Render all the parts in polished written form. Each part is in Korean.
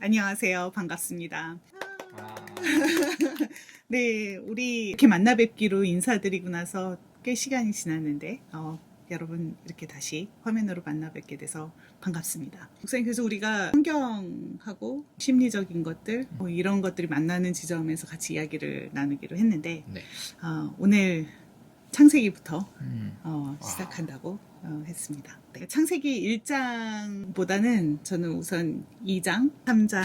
안녕하세요. 반갑습니다. 아, 네, 우리 이렇게 만나 뵙기로 인사드리고 나서 꽤 시간이 지났는데, 여러분 이렇게 다시 화면으로 만나 뵙게 돼서 반갑습니다. 목사님, 그래서 우리가 성경하고 심리적인 것들, 이런 것들이 만나는 지점에서 같이 이야기를 나누기로 했는데, 네. 오늘 창세기부터 와. 시작한다고 했습니다. 네, 창세기 1장보다는 저는 우선 2장, 3장,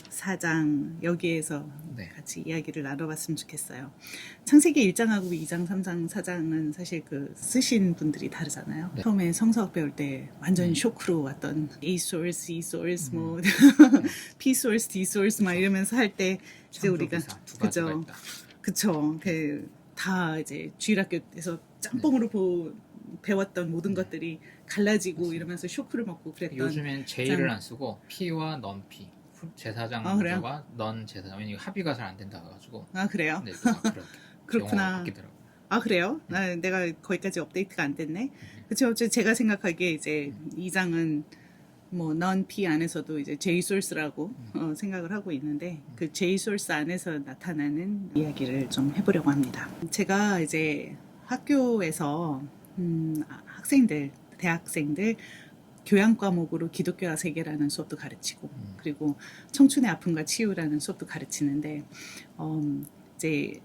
4장 여기에서 네. 같이 이야기를 나눠봤으면 좋겠어요. 창세기 1장하고 2장, 3장, 4장은 사실 그 쓰신 분들이 다르잖아요. 네. 처음에 성서학 배울 때 완전 쇼크로 왔던 A source, E source, 뭐 P source, D source 막 이러면서 할 때 이제 우리가 두 가지가 그죠. 있다. 그쵸. 다 이제 주일학교에서 짬뽕으로 배웠던 모든 것들이 갈라지고 맞습니다. 이러면서 쇼크를 먹고 그랬던. 요즘엔 J를 안 쓰고 P와 non P. 제사장 그래요? 문서가 non 제사장. 왜냐면 합의가 잘 안 된다 가지고. 아, 그래요? 네, 누가 그렇게 그렇구나. 용어가 바뀌더라고요. 아, 그래요? 내가 거기까지 업데이트가 안 됐네. 그쵸. 어쨌든 제가 생각하기에 이제 2장은 뭐 non-P 안에서도 이제 J-source라고 생각을 하고 있는데 그 J-source 안에서 나타나는 이야기를 좀 해보려고 합니다. 제가 이제 학교에서 학생들, 대학생들 교양 과목으로 기독교와 세계라는 수업도 가르치고 그리고 청춘의 아픔과 치유라는 수업도 가르치는데 이제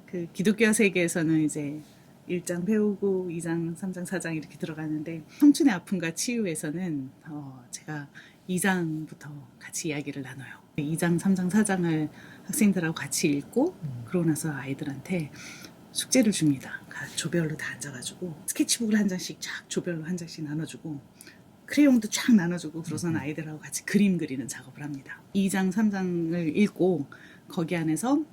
그 기독교와 세계에서는 이제 1장 배우고 2장, 3장, 4장 이렇게 들어가는데 청춘의 아픔과 치유에서는 제가 2장부터 같이 이야기를 나눠요. 2장, 3장, 4장을 학생들하고 같이 읽고 그러고 나서 아이들한테 숙제를 줍니다. 조별로 다 앉아가지고 스케치북을 한 장씩 쫙 조별로 한 장씩 나눠주고 크레용도 쫙 나눠주고 그러고서는 아이들하고 같이 그림 그리는 작업을 합니다. 2장, 3장을 읽고 거기 안에서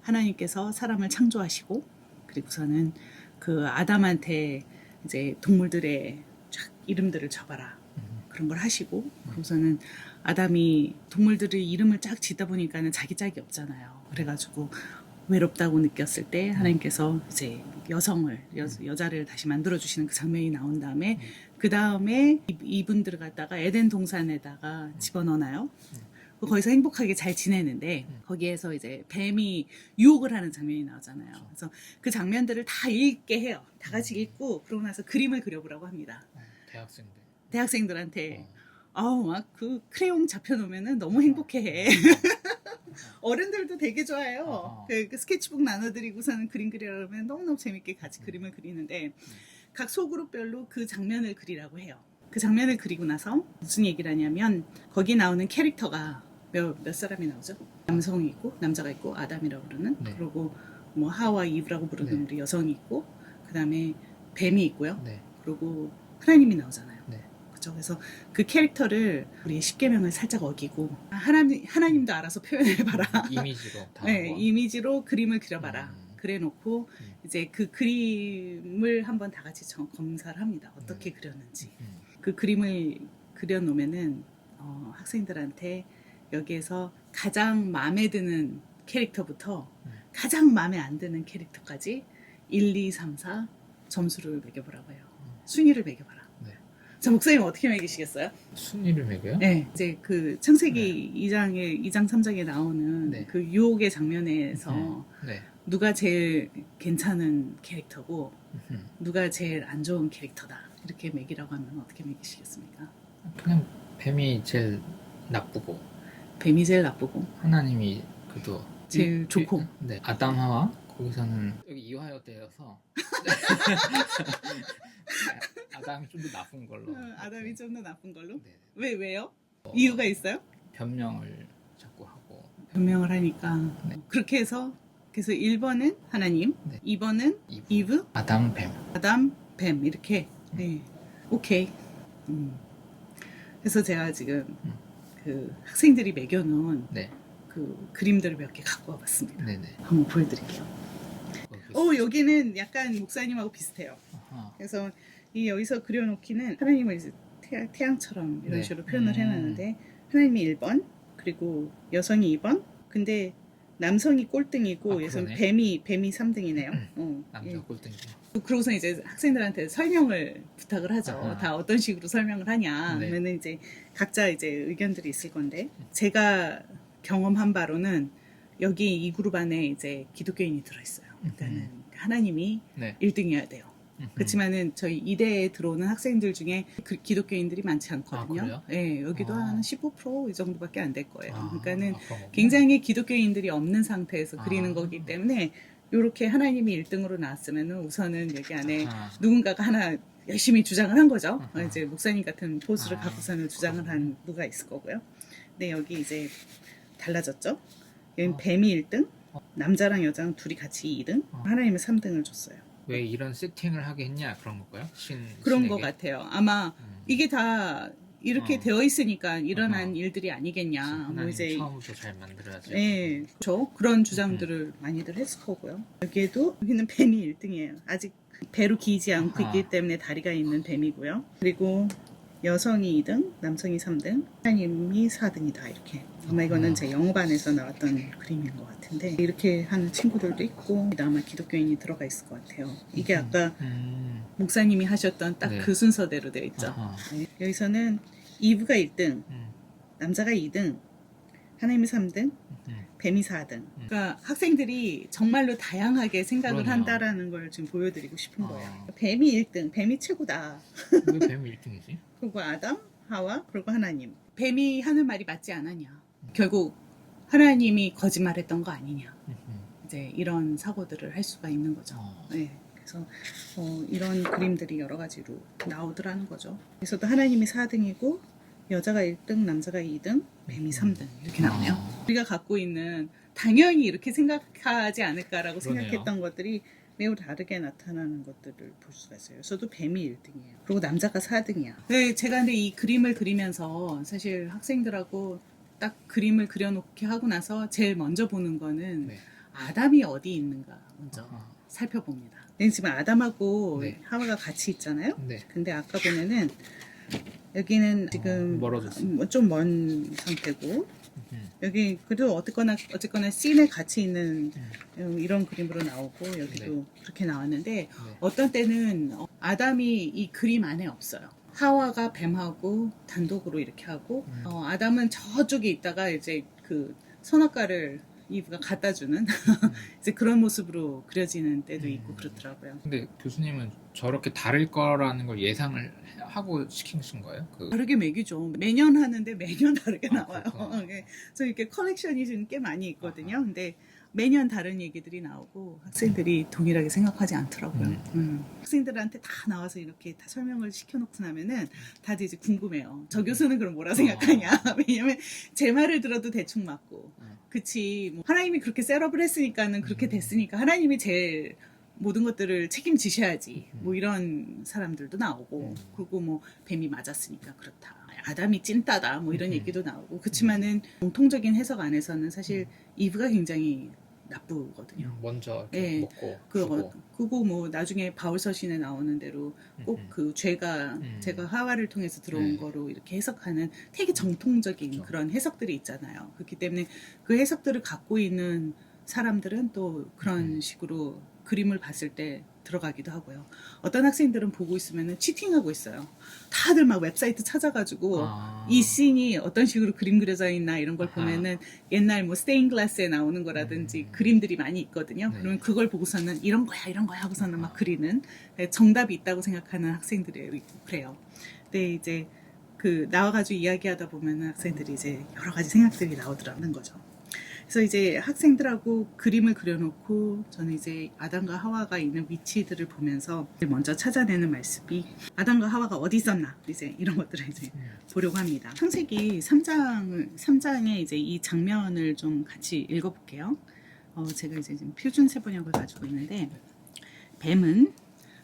하나님께서 사람을 창조하시고 그리고서는 그 아담한테 이제 동물들의 쫙 이름들을 적어라 그런 걸 하시고 그러고서는 아담이 동물들의 이름을 쫙 짓다 보니까는 자기 짝이 없잖아요. 그래가지고 외롭다고 느꼈을 때 하나님께서 이제 여자를 다시 만들어 주시는 그 장면이 나온 다음에 그 다음에 이분들을 갖다가 에덴 동산에다가 집어넣어놔요. 거기서 행복하게 잘 지내는데 거기에서 이제 뱀이 유혹을 하는 장면이 나오잖아요. 그래서 그 장면들을 다 읽게 해요. 다 같이 읽고 그러고 나서 그림을 그려보라고 합니다. 대학생들. 대학생들한테 막 그 크레용 잡혀놓으면은 너무 행복해해. 어른들도 되게 좋아해요. 그 스케치북 나눠드리고서는 그림 그리라고 하면 너무너무 재밌게 같이 그림을 그리는데 각 소그룹별로 그 장면을 그리라고 해요. 그 장면을 그리고 나서 무슨 얘기를 하냐면 거기 나오는 캐릭터가 몇 사람이 나오죠? 남성이 있고 남자가 있고 아담이라고 부르는 네. 그리고 뭐 하와 이브라고 부르는 네. 우리 여성이 있고 그 다음에 뱀이 있고요. 네. 그리고 하나님이 나오잖아요. 네. 그렇죠. 그래서 그 캐릭터를 우리 십계명을 살짝 어기고 하나님도 알아서 표현해봐라. 이미지로 다. 네, 한번. 이미지로 그림을 그려봐라. 그래놓고 이제 그 그림을 한번 다 같이 검사를 합니다. 어떻게 그렸는지. 그 그림을 그려놓으면은 학생들한테 여기에서 가장 마음에 드는 캐릭터부터 가장 마음에 안 드는 캐릭터까지 1, 2, 3, 4 점수를 매겨보라고 해요. 순위를 매겨봐라. 네. 자, 목사님 어떻게 매기시겠어요? 순위를 매겨요? 네, 이제 그 창세기 2장, 3장에 나오는 네. 그 유혹의 장면에서 네. 누가 제일 괜찮은 캐릭터고 누가 제일 안 좋은 캐릭터다 이렇게 매기라고 하면 어떻게 매기시겠습니까? 그냥 뱀이 제일 나쁘고 뱀이 제일 나쁘고 하나님이 그래도 제일 좋고. 네. 아담 하와 거기서는 여기 이화여 되어서 아담이 좀 더 나쁜 걸로. 아담이 좀 더 나쁜 걸로? 네. 왜요? 이유가 있어요? 변명을 자꾸 하고. 변명을 하니까 네. 그렇게 해서 그래서 1번은 하나님, 네. 2번은 이브, 아담 뱀. 아담, 뱀 이렇게. 네. 오케이. 그래서 제가 지금 그 학생들이 매겨놓은 네. 그 그림들을 몇 개 갖고 와봤습니다. 네네. 한번 보여드릴게요. 여기는 약간 목사님하고 비슷해요. 아하. 그래서 이 여기서 그려놓기는 하나님을 이제 태양처럼 이런 네. 식으로 표현을 해놨는데 하나님이 1번 그리고 여성이 2번 근데 남성이 꼴등이고 아, 그래서 그러네. 뱀이 3등이네요. 남자 꼴등이. 그러고서 이제 학생들한테 설명을 부탁을 하죠. 아하. 다 어떤 식으로 설명을 하냐. 네. 그러면 이제 각자 이제 의견들이 있을 건데 제가 경험한 바로는 여기 이 그룹 안에 이제 기독교인이 들어있어요. 그러니까는 하나님이 네. 1등이어야 돼요. 그렇지만은 저희 이대에 들어오는 학생들 중에 기독교인들이 많지 않거든요. 아, 그래요? 예, 여기도 아. 한 15%이 정도밖에 안 될 거예요. 그러니까는 그런 거구나. 굉장히 기독교인들이 없는 상태에서 아. 그리는 거기 때문에 이렇게 하나님이 1등으로 나왔으면은 우선은 여기 안에 아하. 누군가가 하나 열심히 주장을 한 거죠. 아하. 이제 목사님 같은 포스를 아, 갖고서는 주장을 한 누가 있을 거고요. 근데 여기 이제 달라졌죠. 여기 어. 뱀이 1등, 남자랑 여자랑 둘이 같이 2등, 하나님은 3등을 줬어요. 왜 이런 세팅을 하게 했냐 그런 걸까요? 그런 신에게? 것 같아요. 아마 이게 다 이렇게 어. 되어 있으니까 일어난 어허. 일들이 아니겠냐. 뭐 하나님 이제 처음부터 잘 만들어야지. 예, 그렇죠. 그런 주장들을 많이들 했을 거고요. 여기는 뱀이 1등이에요. 아직 배로 기지 않고 아하. 있기 때문에 다리가 있는 뱀이고요. 그리고 여성이 2등, 남성이 3등, 하나님이 4등이다 이렇게. 아마 이거는 제 영어반에서 나왔던 그림인 것 같은데 이렇게 하는 친구들도 있고 아마 기독교인이 들어가 있을 것 같아요. 이게 아까 목사님이 하셨던 딱 네. 그 순서대로 되어 있죠. 아하. 네. 여기서는 이브가 1등, 음. 남자가 2등, 하나님이 3등, 뱀이 4등. 그러니까 학생들이 정말로 다양하게 생각을 그러네요. 한다라는 걸 지금 보여드리고 싶은 아. 거예요. 뱀이 1등, 뱀이 최고다. 왜 뱀이 1등이지? 그리고 아담, 하와, 그리고 하나님. 뱀이 하는 말이 맞지 않았냐. 결국 하나님이 거짓말했던 거 아니냐. 이제 이런 사고들을 할 수가 있는 거죠. 네. 그래서 이런 그림들이 여러 가지로 나오더라는 거죠. 그래서도 하나님이 4등이고 여자가 1등, 남자가 2등, 뱀이 3등 이렇게 나오네요. 우리가 갖고 있는 당연히 이렇게 생각하지 않을까라고 그러네요. 생각했던 것들이 매우 다르게 나타나는 것들을 볼 수가 있어요. 저도 뱀이 1등이에요. 그리고 남자가 4등이야. 네, 제가 근데 이 그림을 그리면서 사실 학생들하고 딱 그림을 그려놓게 하고 나서 제일 먼저 보는 거는 네. 아담이 어디 있는가 먼저 아하. 살펴봅니다. 네, 지금 아담하고 네. 하와가 같이 있잖아요. 네. 근데 아까 보면은 여기는 지금 멀어졌어요. 좀 먼 상태고 여기 그래도 어쨌거나 씬에 같이 있는 이런 그림으로 나오고 여기도 그렇게 나왔는데 어떤 때는 아담이 이 그림 안에 없어요. 하와가 뱀하고 단독으로 이렇게 하고 아담은 저쪽에 있다가 이제 그 선악과를 이브가 갖다 주는 이제 그런 모습으로 그려지는 때도 있고 그렇더라고요. 근데 교수님은 저렇게 다를 거라는 걸 예상을 하고 시키신 거예요? 다르게 매기죠. 매년 하는데 매년 다르게 아, 나와요. 그렇구나. 그래서 이렇게 컬렉션이 지금 꽤 많이 있거든요. 근데 매년 다른 얘기들이 나오고 학생들이 동일하게 생각하지 않더라고요. 학생들한테 다 나와서 이렇게 다 설명을 시켜놓고 나면은 다들 이제 궁금해요. 저 교수는 그럼 뭐라 생각하냐. 왜냐면 제 말을 들어도 대충 맞고. 그치. 뭐 하나님이 그렇게 셋업을 했으니까는 그렇게 됐으니까 하나님이 제일 모든 것들을 책임지셔야지. 뭐 이런 사람들도 나오고. 그리고 뭐 뱀이 맞았으니까 그렇다. 아담이 찐따다. 뭐 이런 얘기도 나오고. 그렇지만은 공통적인 해석 안에서는 사실 이브가 굉장히 나쁘거든요. 먼저 이렇게 예. 먹고 그거 뭐 나중에 바울서신에 나오는 대로 꼭 그 죄가 하와를 통해서 들어온 네. 거로 이렇게 해석하는 되게 정통적인 그렇죠. 그런 해석들이 있잖아요. 그렇기 때문에 그 해석들을 갖고 있는 사람들은 또 그런 식으로 그림을 봤을 때 들어가기도 하고요. 어떤 학생들은 보고 있으면 치팅하고 있어요. 다들 막 웹사이트 찾아가지고 이 씬이 어떤 식으로 그림 그려져 있나 이런 걸 아하. 보면은 옛날 뭐 스테인글라스에 나오는 거라든지 그림들이 많이 있거든요. 네. 그러면 그걸 보고서는 이런 거야 하고서는 막 그리는 정답이 있다고 생각하는 학생들이 있고 그래요. 근데 이제 그 나와가지고 이야기하다 보면은 학생들이 이제 여러 가지 생각들이 나오더라는 거죠. 그래서 이제 학생들하고 그림을 그려놓고 저는 이제 아담과 하와가 있는 위치들을 보면서 먼저 찾아내는 말씀이 아담과 하와가 어디 있었나 이제 이런 것들을 이제 보려고 합니다. 창세기 3장의 이제 이 장면을 좀 같이 읽어볼게요. 제가 이제 지금 표준 세번역을 가지고 있는데 뱀은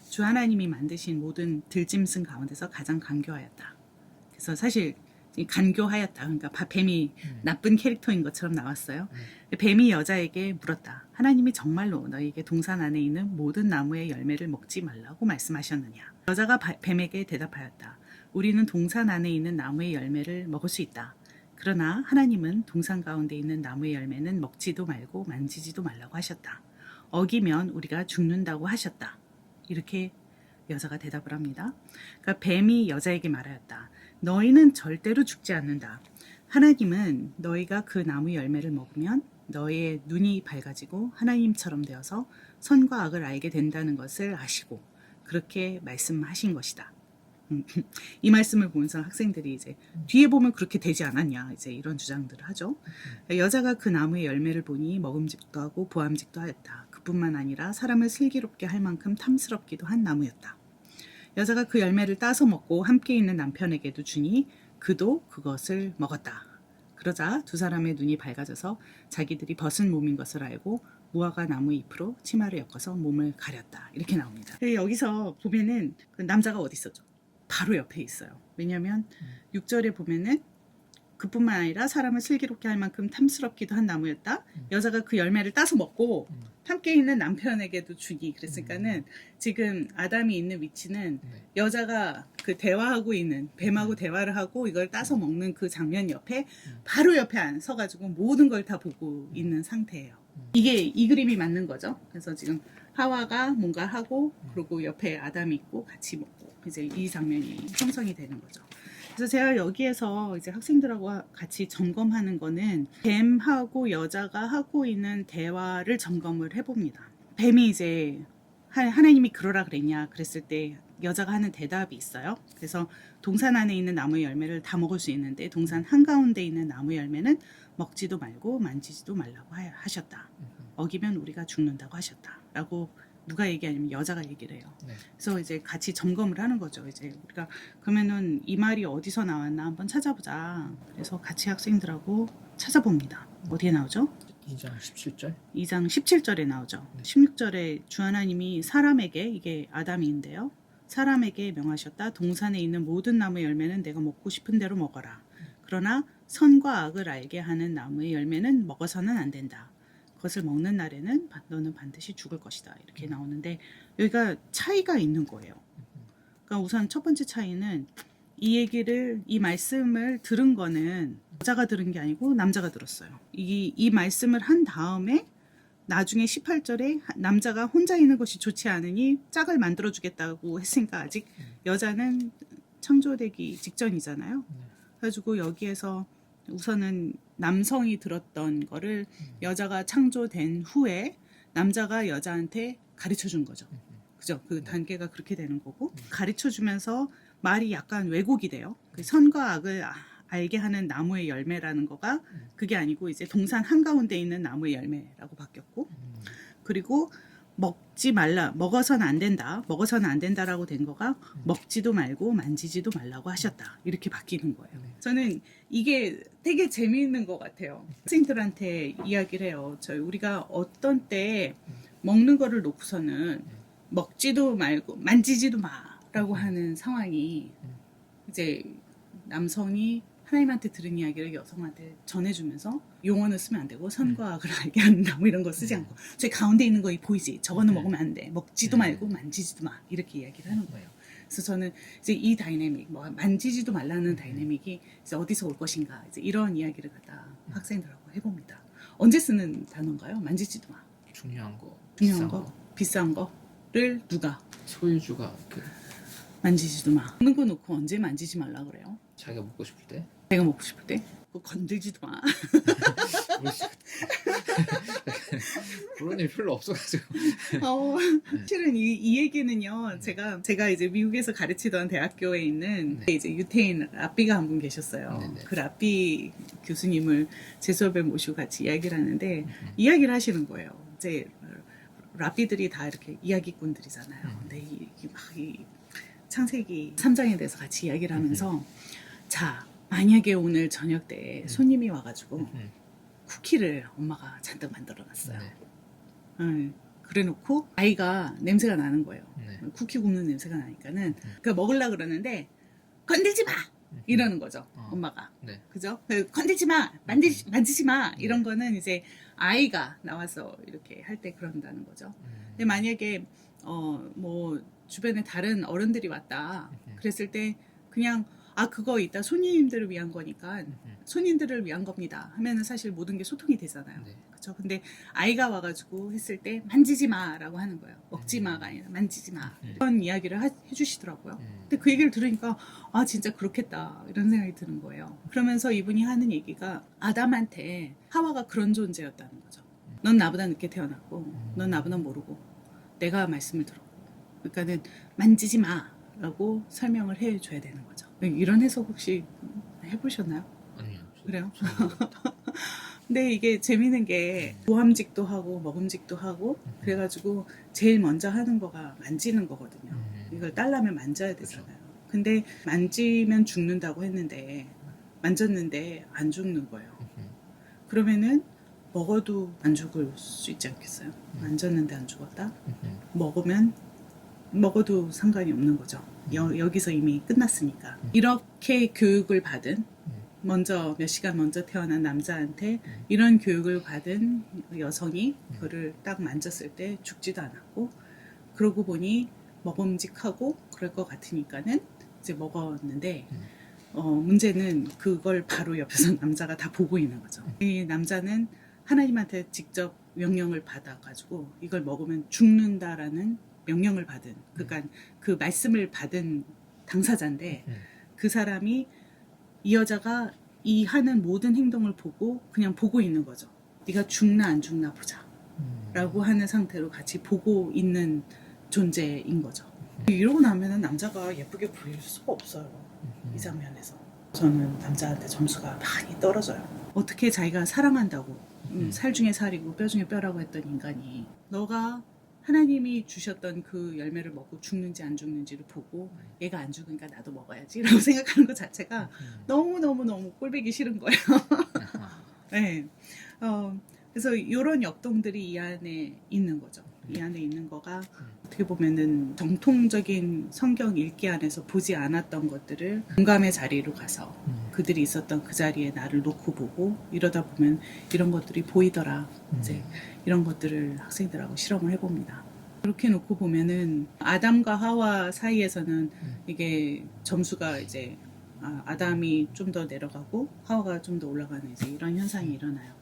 주 하나님이 만드신 모든 들짐승 가운데서 가장 간교하였다. 그래서 사실 간교하였다. 그러니까 뱀이 나쁜 캐릭터인 것처럼 나왔어요. 뱀이 여자에게 물었다. 하나님이 정말로 너에게 동산 안에 있는 모든 나무의 열매를 먹지 말라고 말씀하셨느냐. 여자가 뱀에게 대답하였다. 우리는 동산 안에 있는 나무의 열매를 먹을 수 있다. 그러나 하나님은 동산 가운데 있는 나무의 열매는 먹지도 말고 만지지도 말라고 하셨다. 어기면 우리가 죽는다고 하셨다. 이렇게 여자가 대답을 합니다. 그러니까 뱀이 여자에게 말하였다. 너희는 절대로 죽지 않는다. 하나님은 너희가 그 나무 열매를 먹으면 너희의 눈이 밝아지고 하나님처럼 되어서 선과 악을 알게 된다는 것을 아시고 그렇게 말씀하신 것이다. 이 말씀을 보면서 학생들이 이제 뒤에 보면 그렇게 되지 않았냐 이제 이런 주장들을 하죠. 여자가 그 나무의 열매를 보니 먹음직도 하고 보암직도 하였다. 그뿐만 아니라 사람을 슬기롭게 할 만큼 탐스럽기도 한 나무였다. 여자가 그 열매를 따서 먹고 함께 있는 남편에게도 주니 그도 그것을 먹었다. 그러자 두 사람의 눈이 밝아져서 자기들이 벗은 몸인 것을 알고 무화과 나무 잎으로 치마를 엮어서 몸을 가렸다. 이렇게 나옵니다. 여기서 보면은 그 남자가 어디 있었죠? 바로 옆에 있어요. 왜냐하면 6절에 보면은 그뿐만 아니라 사람을 슬기롭게 할 만큼 탐스럽기도 한 나무였다. 여자가 그 열매를 따서 먹고 함께 있는 남편에게도 주니 그랬으니까는 지금 아담이 있는 위치는 여자가 그 대화하고 있는 뱀하고 대화를 하고 이걸 따서 먹는 그 장면 옆에 바로 옆에 안 서가지고 모든 걸 다 보고 있는 상태예요. 이게 이 그림이 맞는 거죠. 그래서 지금 하와가 뭔가 하고 그리고 옆에 아담이 있고 같이 먹고 이제 이 장면이 형성이 되는 거죠. 그래서 제가 여기에서 이제 학생들하고 같이 점검하는 거는 뱀하고 여자가 하고 있는 대화를 점검을 해봅니다. 뱀이 이제 하나님이 그러라 그랬냐 그랬을 때 여자가 하는 대답이 있어요. 그래서 동산 안에 있는 나무 열매를 다 먹을 수 있는데 동산 한가운데 있는 나무 열매는 먹지도 말고 만지지도 말라고 하셨다. 어기면 우리가 죽는다고 하셨다. 라고 누가 얘기하냐면 여자가 얘기를 해요. 네. 그래서 이제 같이 점검을 하는 거죠. 이제 우리가 그러면은 이 말이 어디서 나왔나 한번 찾아보자. 그래서 같이 학생들하고 찾아봅니다. 어디에 나오죠? 2장 17절? 2장 17절에 나오죠. 네. 16절에 주 하나님이 사람에게 이게 아담인데요. 사람에게 명하셨다. 동산에 있는 모든 나무 열매는 내가 먹고 싶은 대로 먹어라. 그러나 선과 악을 알게 하는 나무의 열매는 먹어서는 안 된다. 그것을 먹는 날에는 너는 반드시 죽을 것이다. 이렇게 나오는데 여기가 차이가 있는 거예요. 그러니까 우선 첫 번째 차이는 이 말씀을 들은 거는 여자가 들은 게 아니고 남자가 들었어요. 이 말씀을 한 다음에 나중에 18절에 남자가 혼자 있는 것이 좋지 않으니 짝을 만들어 주겠다고 했으니까 아직 여자는 창조되기 직전이잖아요. 그래가지고 여기에서 우선은 남성이 들었던 거를 여자가 창조된 후에 남자가 여자한테 가르쳐 준 거죠. 그죠? 그 단계가 그렇게 되는 거고 가르쳐 주면서 말이 약간 왜곡이 돼요. 그 선과 악을 알게 하는 나무의 열매라는 거가 그게 아니고 이제 동산 한가운데 있는 나무의 열매라고 바뀌었고 그리고 먹지 말라, 먹어서는 안 된다, 먹어서는 안 된다라고 된 거가 먹지도 말고 만지지도 말라고 하셨다. 이렇게 바뀌는 거예요. 저는 이게 되게 재미있는 것 같아요. 학생들한테 이야기를 해요. 우리가 어떤 때 먹는 거를 놓고서는 먹지도 말고 만지지도 마라고 하는 상황이 이제 남성이 하나님한테 들은 이야기를 여성한테 전해주면서 용어는 쓰면 안 되고 선과 악을 알게 한다 뭐 이런 거 쓰지 않고 저기 가운데 있는 거 보이지? 저거는 먹으면 안 돼. 먹지도 말고 만지지도 마. 이렇게 이야기를 하는 거예요. 그래서 저는 이제 이 다이내믹, 만지지도 말라는 다이내믹이 이제 어디서 올 것인가 이제 이런 이야기를 갖다 학생들하고 해봅니다. 언제 쓰는 단어인가요? 만지지도 마. 중요한 거, 중요한 거, 비싼 거를 누가? 소유주가 만지지도 마. 먹는 거 놓고 언제 만지지 말라 그래요? 자기가 먹고 싶을 때. 내가 먹고 싶을 때? 그거 건들지도 마. 그런 일 별로 없어가지고. 실은 이 얘기는요, 제가 이제 미국에서 가르치던 대학교에 있는 이제 유태인 랍비가 한 분 계셨어요. 네네. 그 랍비 교수님을 제 수업에 모시고 같이 이야기를 하는데, 이야기를 하시는 거예요. 이제 랍비들이 다 이렇게 이야기꾼들이잖아요. 근데 이 창세기 3장에 대해서 같이 이야기를 하면서, 자, 만약에 오늘 저녁 때 손님이 와가지고 쿠키를 엄마가 잔뜩 만들어 놨어요. 그래 놓고 아이가 냄새가 나는 거예요. 쿠키 굽는 냄새가 나니까는 그러니까 먹으려고 그러는데 건들지 마! 이러는 거죠. 엄마가. 그죠? 건들지 마! 만지지 마! 이런 거는 이제 아이가 나와서 이렇게 할 때 그런다는 거죠. 근데 만약에 뭐 주변에 다른 어른들이 왔다 그랬을 때 그냥 그거 이따 손님들을 위한 거니까 손님들을 위한 겁니다 하면은 사실 모든 게 소통이 되잖아요. 네. 그렇죠. 근데 아이가 와가지고 했을 때 만지지 마라고 하는 거예요. 먹지 마가 아니라 만지지 마. 이런 이야기를 해주시더라고요. 근데 그 얘기를 들으니까 진짜 그렇겠다 이런 생각이 드는 거예요. 그러면서 이분이 하는 얘기가 아담한테 하와가 그런 존재였다는 거죠. 넌 나보다 늦게 태어났고 넌 나보다 모르고 내가 말씀을 들었고 그러니까는 만지지 마라고 설명을 해줘야 되는 거죠. 이런 해석 혹시 해보셨나요? 아니요. 그래요? 근데 이게 재밌는 게 모함직도 하고 먹음직도 하고 그래가지고 제일 먼저 하는 거가 만지는 거거든요. 이걸 딸라면 만져야 되잖아요. 근데 만지면 죽는다고 했는데 만졌는데 안 죽는 거예요. 그러면은 먹어도 안 죽을 수 있지 않겠어요? 만졌는데 안 죽었다? 먹어도 상관이 없는 거죠. 여기서 이미 끝났으니까. 이렇게 교육을 받은 먼저 몇 시간 먼저 태어난 남자한테 이런 교육을 받은 여성이 그를 딱 만졌을 때 죽지도 않았고 그러고 보니 먹음직하고 그럴 것 같으니까는 이제 먹었는데 문제는 그걸 바로 옆에서 남자가 다 보고 있는 거죠. 이 남자는 하나님한테 직접 명령을 받아가지고 이걸 먹으면 죽는다라는 명령을 받은 그러니까 그 말씀을 받은 당사자인데 그 사람이 이 여자가 이 하는 모든 행동을 보고 그냥 보고 있는 거죠. 네가 죽나 안 죽나 보자 라고 하는 상태로 같이 보고 있는 존재인 거죠. 이러고 나면은 남자가 예쁘게 보일 수가 없어요. 이 장면에서 저는 남자한테 점수가 많이 떨어져요. 어떻게 자기가 사랑한다고 살 중에 살이고 뼈 중에 뼈라고 했던 인간이 너가 하나님이 주셨던 그 열매를 먹고 죽는지 안 죽는지를 보고 얘가 안 죽으니까 나도 먹어야지 라고 생각하는 것 자체가 너무너무너무 꼴보기 싫은 거예요. 네. 그래서 이런 역동들이 이 안에 있는 거죠. 이 안에 있는 거가 어떻게 보면은 정통적인 성경 읽기 안에서 보지 않았던 것들을 공감의 자리로 가서 그들이 있었던 그 자리에 나를 놓고 보고 이러다 보면 이런 것들이 보이더라. 이제 이런 것들을 학생들하고 실험을 해봅니다. 그렇게 놓고 보면은 아담과 하와 사이에서는 이게 점수가 이제 아담이 좀 더 내려가고 하와가 좀 더 올라가는 이제 이런 현상이 일어나요.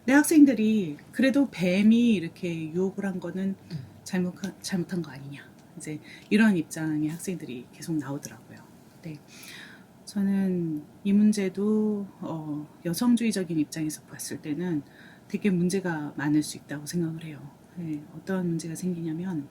내 학생들이 그래도 뱀이 이렇게 유혹을 한 거는 잘못한 거 아니냐. 이제 이런 입장의 학생들이 계속 나오더라고요. 네. 저는 이 문제도 여성주의적인 입장에서 봤을 때는 되게 문제가 많을 수 있다고 생각을 해요. 네. 어떤 문제가 생기냐면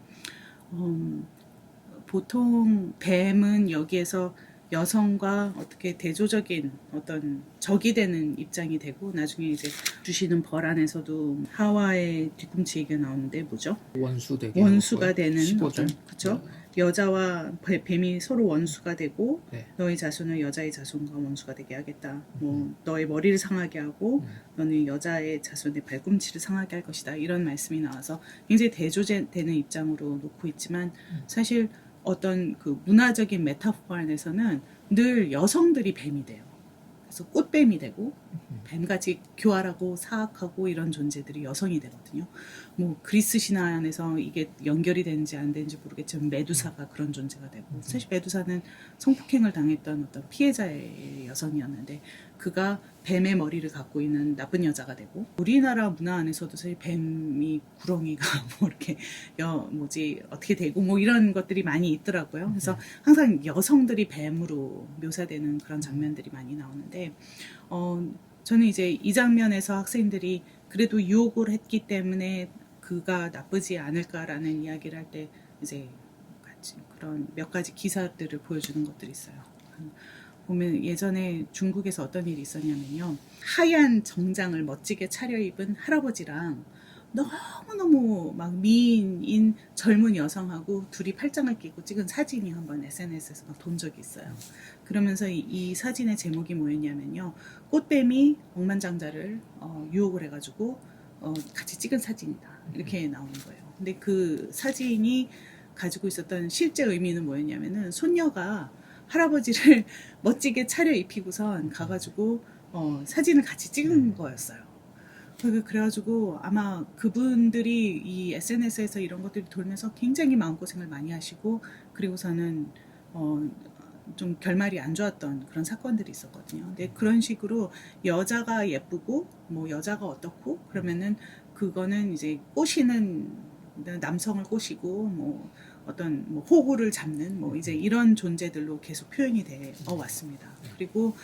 보통 뱀은 여기에서 여성과 어떻게 대조적인 어떤 적이 되는 입장이 되고 나중에 이제 주시는 벌 안에서도 하와의 뒤꿈치 얘기가 나오는데 뭐죠? 원수가 되는 15절. 그렇죠? 여자와 뱀이 서로 원수가 되고 네. 너의 자손을 여자의 자손과 원수가 되게 하겠다. 뭐 너의 머리를 상하게 하고 너는 여자의 자손의 발꿈치를 상하게 할 것이다. 이런 말씀이 나와서 굉장히 대조되는 입장으로 놓고 있지만 사실 어떤 그 문화적인 메타포 안에서는 늘 여성들이 뱀이 돼요. 그래서 꽃뱀이 되고 뱀같이 교활하고 사악하고 이런 존재들이 여성이 되거든요. 뭐 그리스 신화 안에서 이게 연결이 되는지 안 되는지 모르겠지만 메두사가 그런 존재가 되고 사실 메두사는 성폭행을 당했던 어떤 피해자의 여성이었는데 그가 뱀의 머리를 갖고 있는 나쁜 여자가 되고 우리나라 문화 안에서도 사실 뱀이 구렁이가 뭐 이렇게 어떻게 되고 뭐 이런 것들이 많이 있더라고요. 그래서 항상 여성들이 뱀으로 묘사되는 그런 장면들이 많이 나오는데 저는 이제 이 장면에서 학생들이 그래도 유혹을 했기 때문에 그가 나쁘지 않을까라는 이야기를 할 때 이제 같이 그런 몇 가지 기사들을 보여주는 것들이 있어요. 보면 예전에 중국에서 어떤 일이 있었냐면요. 하얀 정장을 멋지게 차려입은 할아버지랑 너무너무 막 미인인 젊은 여성하고 둘이 팔짱을 끼고 찍은 사진이 한번 SNS에서 막 돈 적이 있어요. 그러면서 이 사진의 제목이 뭐였냐면요. 꽃뱀이 억만장자를 유혹을 해가지고 같이 찍은 사진이다. 이렇게 나오는 거예요. 근데 그 사진이 가지고 있었던 실제 의미는 뭐였냐면은 손녀가 할아버지를 멋지게 차려입히고선 가가지고 사진을 같이 찍은 거였어요. 그래가지고 아마 그분들이 이 SNS에서 이런 것들이 돌면서 굉장히 마음고생을 많이 하시고 그리고서는 좀 결말이 안 좋았던 그런 사건들이 있었거든요. 근데 그런 식으로 여자가 예쁘고 뭐 여자가 어떻고 그러면은 그거는 이제 꼬시는 남성을 꼬시고 뭐 어떤 뭐 호구를 잡는 뭐 이제 이런 존재들로 계속 표현이 되어 왔습니다. 그리고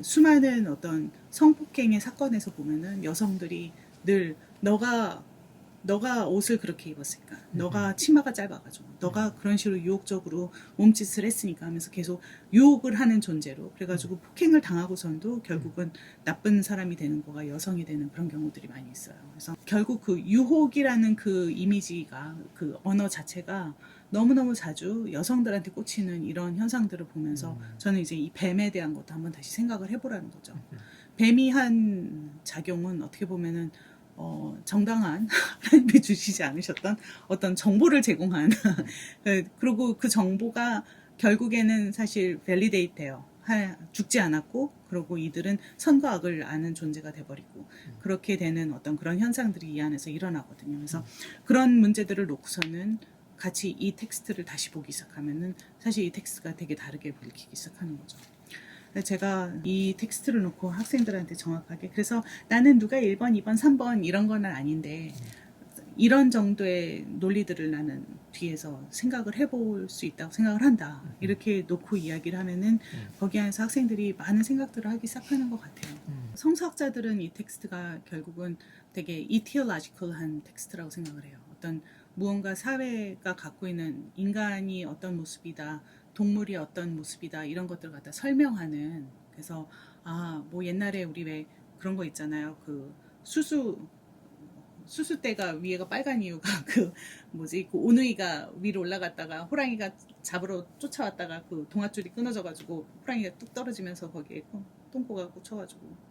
수많은 어떤 성폭행의 사건에서 보면은 여성들이 늘 너가 옷을 그렇게 입었으니까, 너가 치마가 짧아가지고, 너가 그런 식으로 유혹적으로 몸짓을 했으니까 하면서 계속 유혹을 하는 존재로, 그래가지고 폭행을 당하고선도 결국은 나쁜 사람이 되는 거가 여성이 되는 그런 경우들이 많이 있어요. 그래서 결국 그 유혹이라는 그 이미지가, 그 언어 자체가 너무너무 자주 여성들한테 꽂히는 이런 현상들을 보면서 저는 이제 이 뱀에 대한 것도 한번 다시 생각을 해보라는 거죠. 뱀이 한 작용은 어떻게 보면은 정당한 하나님이 주시지 않으셨던 어떤 정보를 제공한 그리고 그 정보가 결국에는 사실 밸리데이트 돼요. 죽지 않았고 그리고 이들은 선과 악을 아는 존재가 돼버리고 그렇게 되는 어떤 그런 현상들이 이 안에서 일어나거든요. 그래서 그런 문제들을 놓고서는 같이 이 텍스트를 다시 보기 시작하면은 사실 이 텍스트가 되게 다르게 읽히기 시작하는 거죠. 제가 이 텍스트를 놓고 학생들한테 정확하게 그래서 나는 누가 1번, 2번, 3번 이런 건 아닌데 이런 정도의 논리들을 나는 뒤에서 생각을 해볼 수 있다고 생각을 한다. 이렇게 놓고 이야기를 하면은 거기 안에서 학생들이 많은 생각들을 하기 시작하는 것 같아요. 성서학자들은 이 텍스트가 결국은 되게 이티올라지컬한 텍스트라고 생각을 해요. 어떤 무언가 사회가 갖고 있는 인간이 어떤 모습이다, 동물이 어떤 모습이다 이런 것들을 갖다 설명하는 그래서 뭐 옛날에 우리 왜 그런 거 있잖아요. 그 수수대가 위에가 빨간 이유가 그 뭐지 그 오누이가 위로 올라갔다가 호랑이가 잡으러 쫓아왔다가 그 동아줄이 끊어져가지고 호랑이가 뚝 떨어지면서 거기에 똥꼬가 꽂혀가지고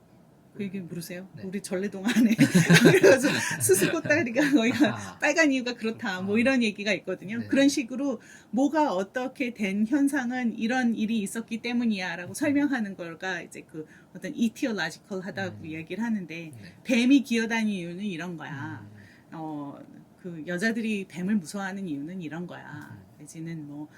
그 얘기 모르세요? 네. 우리 전래동 안에 그래가지고 수수꽃다리가 거기가 빨간 이유가 그렇다 뭐 이런 얘기가 있거든요. 네. 그런 식으로 뭐가 어떻게 된 현상은 이런 일이 있었기 때문이야라고 설명하는 걸가 이제 그 어떤 이티올라지컬하다고 이야기를 하는데 네. 뱀이 기어다니는 이유는 이런 거야. 그 여자들이 뱀을 무서워하는 이유는 이런 거야. 내지는 뭐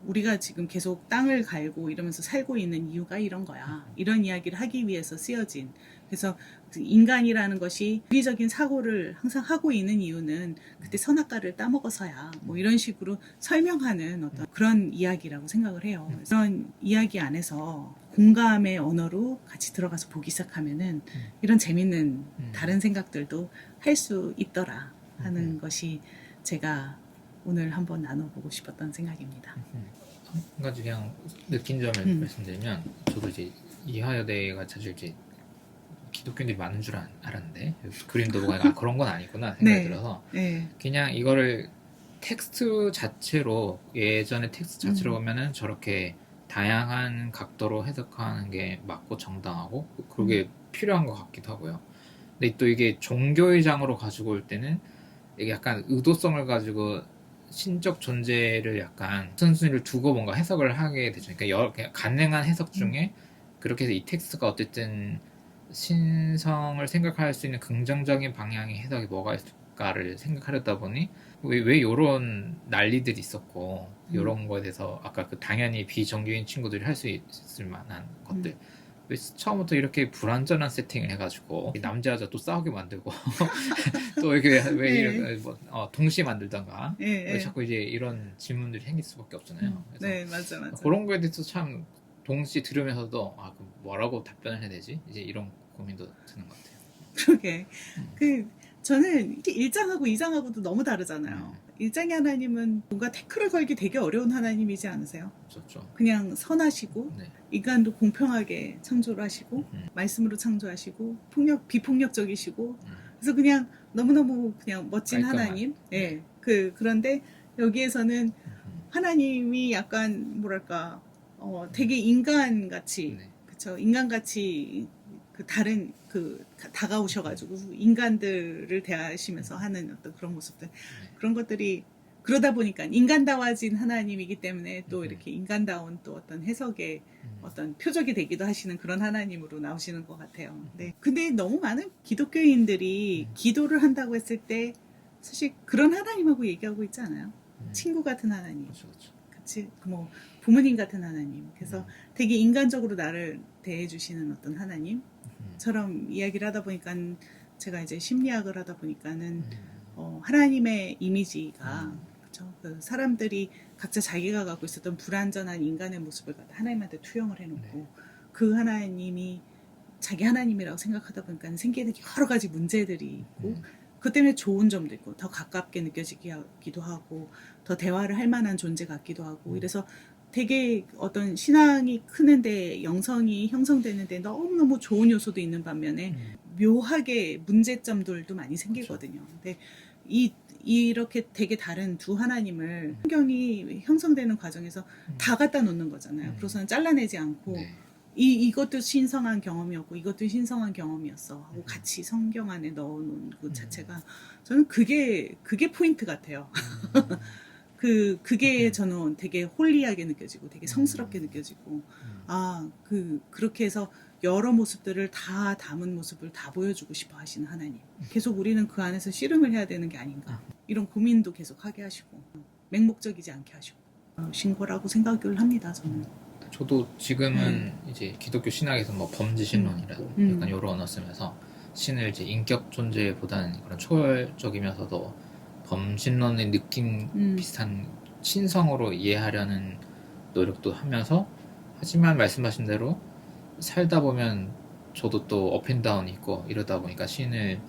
우리가 지금 계속 땅을 갈고 이러면서 살고 있는 이유가 이런 거야. 이런 이야기를 하기 위해서 쓰여진. 그래서 인간이라는 것이 유기적인 사고를 항상 하고 있는 이유는 그때 선악과를 따먹어서야. 뭐 이런 식으로 설명하는 어떤 그런 이야기라고 생각을 해요. 그런 이야기 안에서 공감의 언어로 같이 들어가서 보기 시작하면은 이런 재밌는 다른 생각들도 할 수 있더라 하는 것이 제가 오늘 한번 나눠보고 싶었던 생각입니다. 한 가지 그냥 느낀 점을 말씀드리면 저도 이제 이화여대가 사실 이제 기독교인들이 많은 줄 알았는데 그림도 보고 그런 건 아니구나 생각이 들어서 네. 그냥 이거를 텍스트 자체로 예전에 텍스트 자체로 보면은 저렇게 다양한 각도로 해석하는 게 맞고 정당하고 그게 필요한 것 같기도 하고요. 근데 또 이게 종교의 장으로 가지고 올 때는 이게 약간 의도성을 가지고 신적 존재를 약간 우선순위를 두고 뭔가 해석을 하게 되죠. 그러니까 그냥 가능한 해석 중에 그렇게 해서 이 텍스트가 어쨌든 신성을 생각할 수 있는 긍정적인 방향의 해석이 뭐가 있을까를 생각하려다 보니 왜 이런 난리들이 있었고 이런 거에 대해서 아까 그 당연히 비정규인 친구들이 할 수 있을 만한 것들 왜 처음부터 이렇게 불완전한 세팅을 해가지고 남자 여자 또 싸우게 만들고 또 이렇게 왜 이런 동시에 만들던가 왜 자꾸 이제 이런 질문들이 생길 수밖에 없잖아요. 그래서 네, 맞아. 그런 거에 대해서 참 동시에 들으면서도 그럼 뭐라고 답변을 해야 되지? 이제 이런 고민도 드는 것 같아요. 그러게. 저는 1장하고 2장하고도 너무 다르잖아요. 1장의 하나님은 뭔가 태클을 걸기 되게 어려운 하나님이지 않으세요? 그렇죠. 그냥 선하시고 네. 인간도 공평하게 창조를 하시고 말씀으로 창조하시고 비폭력적이시고 그래서 그냥 너무너무 그냥 멋진 깔끔한. 하나님. 네. 그런데 여기에서는 하나님이 약간 뭐랄까 되게 인간같이 네. 그쵸 인간같이 다른 다가오셔가지고 인간들을 대하시면서 하는 어떤 그런 모습들 그런 것들이 그러다 보니까 인간다워진 하나님이기 때문에 또 이렇게 인간다운 또 어떤 해석의 어떤 표적이 되기도 하시는 그런 하나님으로 나오시는 것 같아요. 네. 근데 너무 많은 기독교인들이 기도를 한다고 했을 때 사실 그런 하나님하고 얘기하고 있지 않아요? 친구 같은 하나님. 그렇죠. 뭐 부모님 같은 하나님. 그래서 되게 인간적으로 나를 대해주시는 어떤 하나님처럼 이야기를 하다 보니까 제가 이제 심리학을 하다 보니까는 하나님의 이미지가 그쵸? 그 사람들이 각자 자기가 갖고 있었던 불완전한 인간의 모습을 갖다 하나님한테 투영을 해놓고 그 하나님이 자기 하나님이라고 생각하다 보니까 생기는 여러 가지 문제들이 있고 그 때문에 좋은 점도 있고 더 가깝게 느껴지기도 하고 더 대화를 할 만한 존재 같기도 하고 이래서 되게 어떤 신앙이 크는데 영성이 형성되는데 너무너무 좋은 요소도 있는 반면에 묘하게 문제점들도 많이 생기거든요. 근데 이렇게 되게 다른 두 하나님을 성경이 형성되는 과정에서 다 갖다 놓는 거잖아요. 그래서는 잘라내지 않고 네. 이것도 신성한 경험이었고 이것도 신성한 경험이었어 하고 같이 성경 안에 넣어놓은 그 자체가 저는 그게 포인트 같아요. 그게 저는 되게 홀리하게 느껴지고 되게 성스럽게 느껴지고 그렇게 해서 여러 모습들을 다 담은 모습을 다 보여주고 싶어 하시는 하나님. 계속 우리는 그 안에서 씨름을 해야 되는 게 아닌가. 이런 고민도 계속 하게 하시고 맹목적이지 않게 하시고 신고라고 생각을 합니다. 저는. 저도 지금은 이제 기독교 신학에서 뭐 범지신론이라 약간 요런 언어 쓰면서 신을 이제 인격 존재보다는 그런 초월적이면서도 범신론의 느낌 비슷한 신성으로 이해하려는 노력도 하면서 하지만 말씀하신 대로 살다 보면 저도 또 업앤다운이 있고 이러다 보니까 신을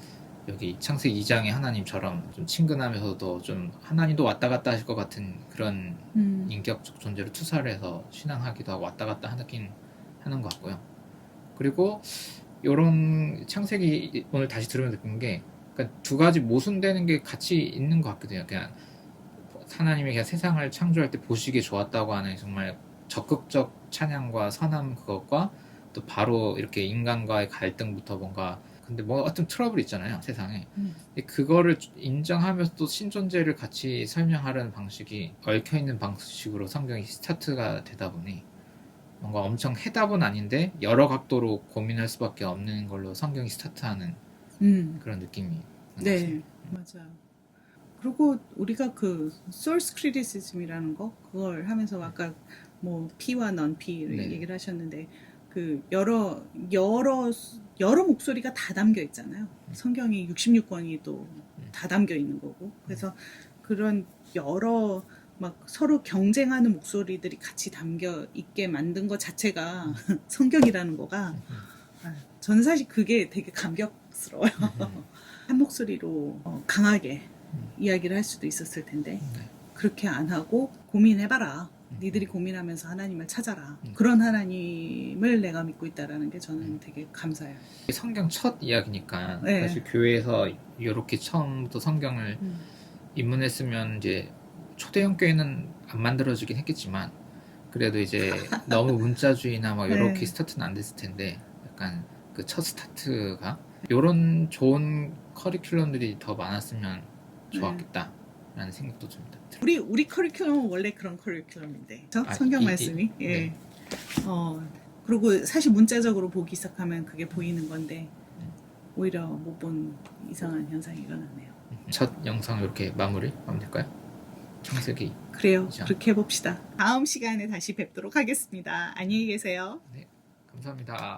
여기 창세기 2장의 하나님처럼 좀 친근하면서도 좀 하나님도 왔다 갔다 하실 것 같은 그런 인격적 존재로 투사를 해서 신앙하기도 하고 왔다 갔다 하는 것 같고요. 그리고 요런 창세기 오늘 다시 들으면서 느낀 게 그러니까 두 가지 모순되는 게 같이 있는 것 같거든요. 그냥 하나님이 그냥 세상을 창조할 때 보시기에 좋았다고 하는 정말 적극적 찬양과 선함 그것과 또 바로 이렇게 인간과의 갈등부터 뭔가 근데 뭐 어떤 트러블이 있잖아요 세상에 근데 그거를 인정하면서 또 신존재를 같이 설명하려는 방식이 얽혀있는 방식으로 성경이 스타트가 되다 보니 뭔가 엄청 해답은 아닌데 여러 각도로 고민할 수밖에 없는 걸로 성경이 스타트하는 그런 느낌이 네, 맞아요. 그리고 우리가 그 source criticism이라는 거 그걸 하면서 아까 뭐 P와 non-P를 네. 얘기를 하셨는데 그 여러 목소리가 다 담겨 있잖아요. 성경이 66권이 또 다 담겨 있는 거고 그래서 그런 여러 막 서로 경쟁하는 목소리들이 같이 담겨 있게 만든 것 자체가 성경이라는 거가 저는 사실 그게 되게 감격스러워요. 한 목소리로 강하게 이야기를 할 수도 있었을 텐데 그렇게 안 하고 고민해봐라. 니들이 고민하면서 하나님을 찾아라. 그런 하나님을 내가 믿고 있다라는 게 저는 되게 감사해요. 성경 첫 이야기니까 네. 사실 교회에서 이렇게 처음부터 성경을 입문했으면 이제 초대형 교회는 안 만들어지긴 했겠지만 그래도 이제 너무 문자주의나 막 이렇게 네. 스타트는 안 됐을 텐데 약간 그 첫 스타트가 이런 좋은 커리큘럼들이 더 많았으면 좋았겠다라는 생각도 듭니다. 우리 커리큘럼은 원래 그런 커리큘럼인데 성경 말씀이 예. 네. 그리고 사실 문자적으로 보기 시작하면 그게 보이는 건데 오히려 못 본 이상한 현상이 일어났네요. 첫 영상 이렇게 마무리하면 될까요? 창세기 그래요. 이상. 그렇게 해봅시다. 다음 시간에 다시 뵙도록 하겠습니다. 안녕히 계세요. 네, 감사합니다.